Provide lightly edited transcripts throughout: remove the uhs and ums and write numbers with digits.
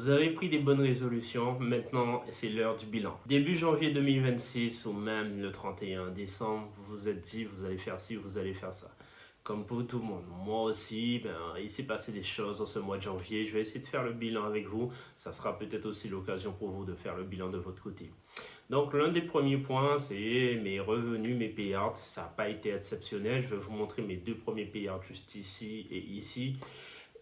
Vous avez pris des bonnes résolutions, maintenant c'est l'heure du bilan. Début janvier 2026 ou même le 31 décembre, vous vous êtes dit vous allez faire ci, vous allez faire ça. Comme pour tout le monde. Moi aussi, il s'est passé des choses en ce mois de janvier. Je vais essayer de faire le bilan avec vous. Ça sera peut-être aussi l'occasion pour vous de faire le bilan de votre côté. Donc l'un des premiers points, c'est mes revenus, mes payouts. Ça n'a pas été exceptionnel. Je vais vous montrer mes deux premiers payouts juste ici et ici.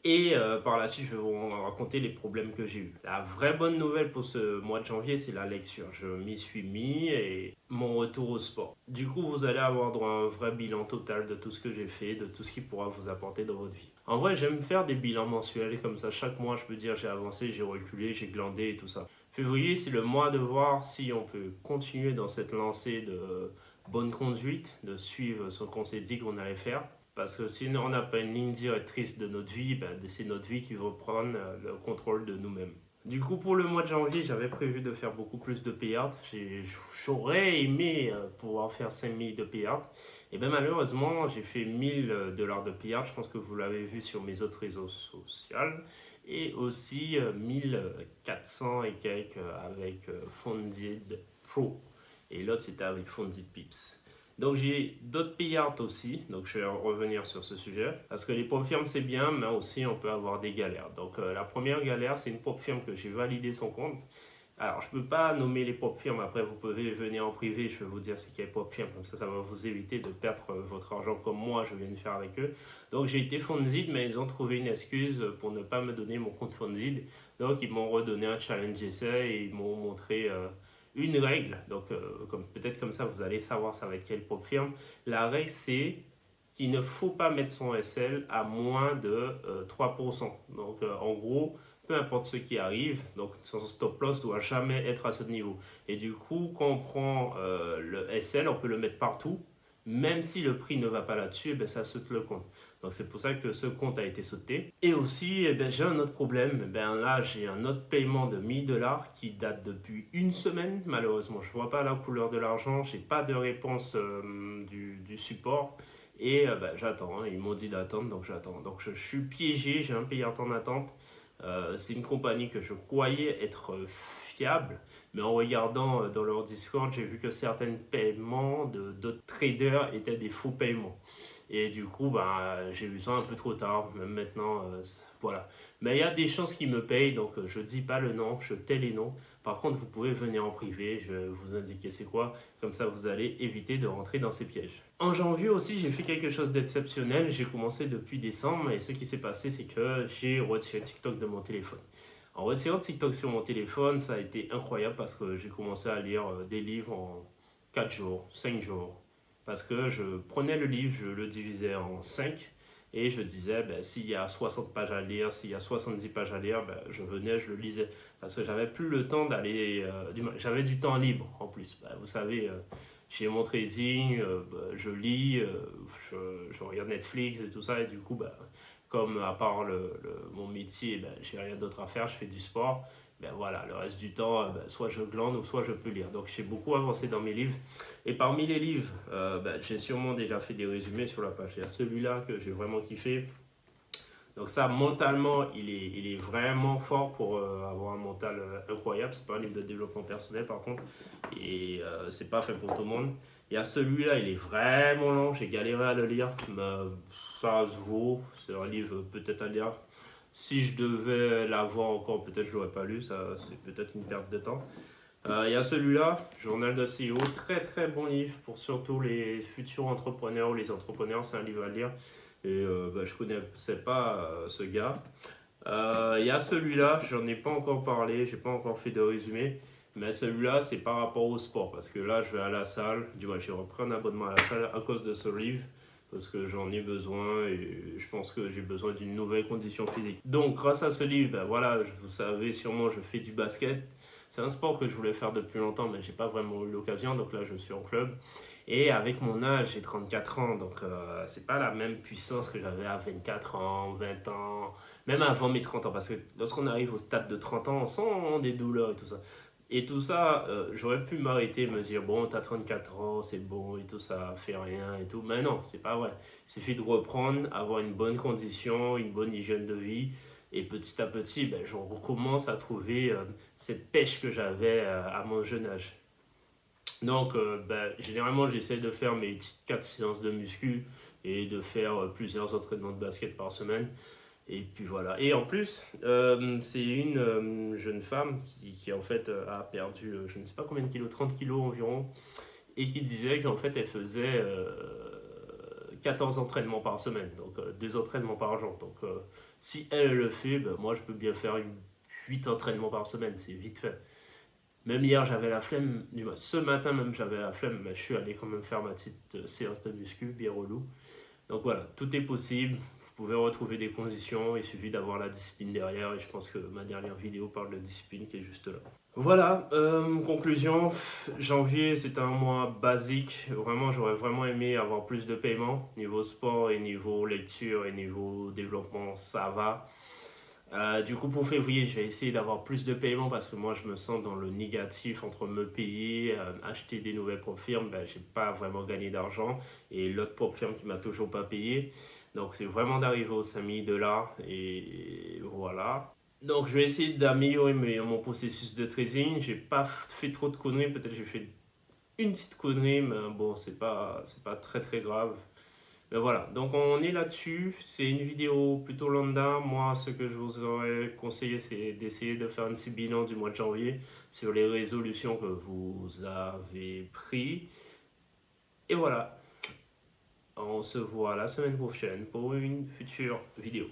Et par la suite, je vais vous raconter les problèmes que j'ai eus. La vraie bonne nouvelle pour ce mois de janvier, c'est la lecture. Je m'y suis mis et mon retour au sport. Du coup, vous allez avoir droit à un vrai bilan total de tout ce que j'ai fait, de tout ce qui pourra vous apporter dans votre vie. En vrai, j'aime faire des bilans mensuels et comme ça, chaque mois, je peux dire j'ai avancé, j'ai reculé, j'ai glandé et tout ça. Février, c'est le mois de voir si on peut continuer dans cette lancée de bonne conduite, de suivre ce qu'on s'est dit qu'on allait faire. Parce que si on n'a pas une ligne directrice de notre vie, c'est notre vie qui va prendre le contrôle de nous-mêmes. Du coup, pour le mois de janvier, j'avais prévu de faire beaucoup plus de payouts. J'aurais aimé pouvoir faire 5000 de payouts. Et bien malheureusement, j'ai fait 1000 $ de payouts. Je pense que vous l'avez vu sur mes autres réseaux sociaux. Et aussi 1400 et quelques avec Funded Pro. Et l'autre, c'était avec Funded Pips. Donc j'ai d'autres payouts aussi, donc je vais revenir sur ce sujet. Parce que les pop firmes c'est bien, mais aussi on peut avoir des galères. Donc la première galère, c'est une pop firme que j'ai validé son compte. Alors je ne peux pas nommer les pop firmes, après vous pouvez venir en privé, je vais vous dire c'est quelle pop firme, comme ça va vous éviter de perdre votre argent comme moi je viens de faire avec eux. Donc j'ai été Funded, mais ils ont trouvé une excuse pour ne pas me donner mon compte Funded. Donc ils m'ont redonné un challenge essai et ils m'ont montré une règle, donc peut-être comme ça vous allez savoir ça va être quelle pop firme. La règle c'est qu'il ne faut pas mettre son SL à moins de 3%. Donc en gros, peu importe ce qui arrive, donc son stop loss doit jamais être à ce niveau. Et du coup, quand on prend le SL, on peut le mettre partout, même si le prix ne va pas là-dessus, ça saute le compte. Donc c'est pour ça que ce compte a été sauté. Et aussi, j'ai un autre problème. Là, j'ai un autre paiement de 1000 $ qui date depuis une semaine. Malheureusement, je ne vois pas la couleur de l'argent. Je n'ai pas de réponse du support. Et j'attends. Ils m'ont dit d'attendre, donc j'attends. Donc je suis piégé. J'ai un payout en attente. C'est une compagnie que je croyais être fiable, mais en regardant dans leur Discord, j'ai vu que certains paiements d'autres traders étaient des faux paiements. Et du coup, j'ai vu ça un peu trop tard, même maintenant, voilà. Mais il y a des chances qu'ils me payent, donc je dis pas le nom, je tais les noms. Par contre, vous pouvez venir en privé, je vais vous indiquer c'est quoi, comme ça vous allez éviter de rentrer dans ces pièges. En janvier aussi, j'ai fait quelque chose d'exceptionnel, j'ai commencé depuis décembre, et ce qui s'est passé, c'est que j'ai retiré TikTok de mon téléphone. En retirant TikTok sur mon téléphone, ça a été incroyable parce que j'ai commencé à lire des livres en 4 jours, 5 jours. Parce que je prenais le livre, je le divisais en 5 et je disais, s'il y a 60 pages à lire, s'il y a 70 pages à lire, je venais, je le lisais. Parce que j'avais plus le temps d'aller, j'avais du temps libre en plus. Vous savez, j'ai mon trading, je lis, je regarde Netflix et tout ça. Et du coup, comme à part mon métier, j'ai rien d'autre à faire, je fais du sport. Voilà, le reste du temps, soit je glande ou soit je peux lire. Donc j'ai beaucoup avancé dans mes livres. Et parmi les livres, j'ai sûrement déjà fait des résumés sur la page. Il y a celui-là que j'ai vraiment kiffé. Donc ça, mentalement, il est vraiment fort pour avoir un mental incroyable. C'est pas un livre de développement personnel par contre. Et c'est pas fait pour tout le monde. Il y a celui-là, il est vraiment long. J'ai galéré à le lire. Mais ça se vaut. C'est un livre peut-être à lire. Si je devais l'avoir encore, peut-être je l'aurais pas lu. Ça, c'est peut-être une perte de temps. Il y a celui-là, Journal de CEO. Très très bon livre pour surtout les futurs entrepreneurs ou les entrepreneurs. C'est un livre à lire. Et je connaissais pas ce gars. Il y a celui-là, j'en ai pas encore parlé, j'ai pas encore fait de résumé. Mais celui-là, c'est par rapport au sport. Parce que là, je vais à la salle. J'ai repris un abonnement à la salle à cause de ce livre. Parce que j'en ai besoin et je pense que j'ai besoin d'une nouvelle condition physique. Donc, grâce à ce livre, voilà, vous savez sûrement, je fais du basket. C'est un sport que je voulais faire depuis longtemps, mais j'ai pas vraiment eu l'occasion. Donc là, je suis en club. Et avec mon âge, j'ai 34 ans, donc c'est pas la même puissance que j'avais à 24 ans, 20 ans, même avant mes 30 ans. Parce que lorsqu'on arrive au stade de 30 ans, on sent des douleurs et tout ça. Et tout ça, j'aurais pu m'arrêter et me dire, bon, t'as 34 ans, c'est bon et tout ça, fait rien et tout. Mais non, c'est pas vrai. Il suffit de reprendre, avoir une bonne condition, une bonne hygiène de vie. Et petit à petit, ben, je recommence à trouver cette pêche que j'avais à mon jeune âge. Donc, ben, généralement, j'essaie de faire mes petites 4 séances de muscu et de faire plusieurs entraînements de basket par semaine. Et puis voilà. Et en plus, c'est une jeune femme qui en fait a perdu, je ne sais pas combien de kilos, 30 kilos environ, et qui disait qu'en fait elle faisait 14 entraînements par semaine, donc 2 entraînements par jour. Donc si elle le fait, ben, moi je peux bien faire 8 entraînements par semaine, c'est vite fait. Même hier j'avais la flemme, du moins ce matin même j'avais la flemme, mais je suis allé quand même faire ma petite séance de muscu, bien relou. Donc voilà, tout est possible. Vous pouvez retrouver des conditions, il suffit d'avoir la discipline derrière. Et je pense que ma dernière vidéo parle de discipline qui est juste là. Voilà, conclusion, janvier c'est un mois basique. Vraiment, j'aurais vraiment aimé avoir plus de paiements. Niveau sport et niveau lecture et niveau développement, ça va. Du coup, pour février, je vais essayer d'avoir plus de paiements parce que moi, je me sens dans le négatif entre me payer, acheter des nouvelles propres firmes. Ben, j'ai pas vraiment gagné d'argent et l'autre propre firme qui m'a toujours pas payé. Donc, c'est vraiment d'arriver aux 5000 dollars et voilà. Donc, je vais essayer d'améliorer mon processus de trading. J'ai pas fait trop de conneries. Peut-être j'ai fait une petite connerie, mais bon, c'est pas très très grave. Mais voilà, donc on est là-dessus. C'est une vidéo plutôt lambda. Moi, ce que je vous aurais conseillé, c'est d'essayer de faire un petit bilan du mois de janvier sur les résolutions que vous avez prises. Et voilà, on se voit la semaine prochaine pour une future vidéo.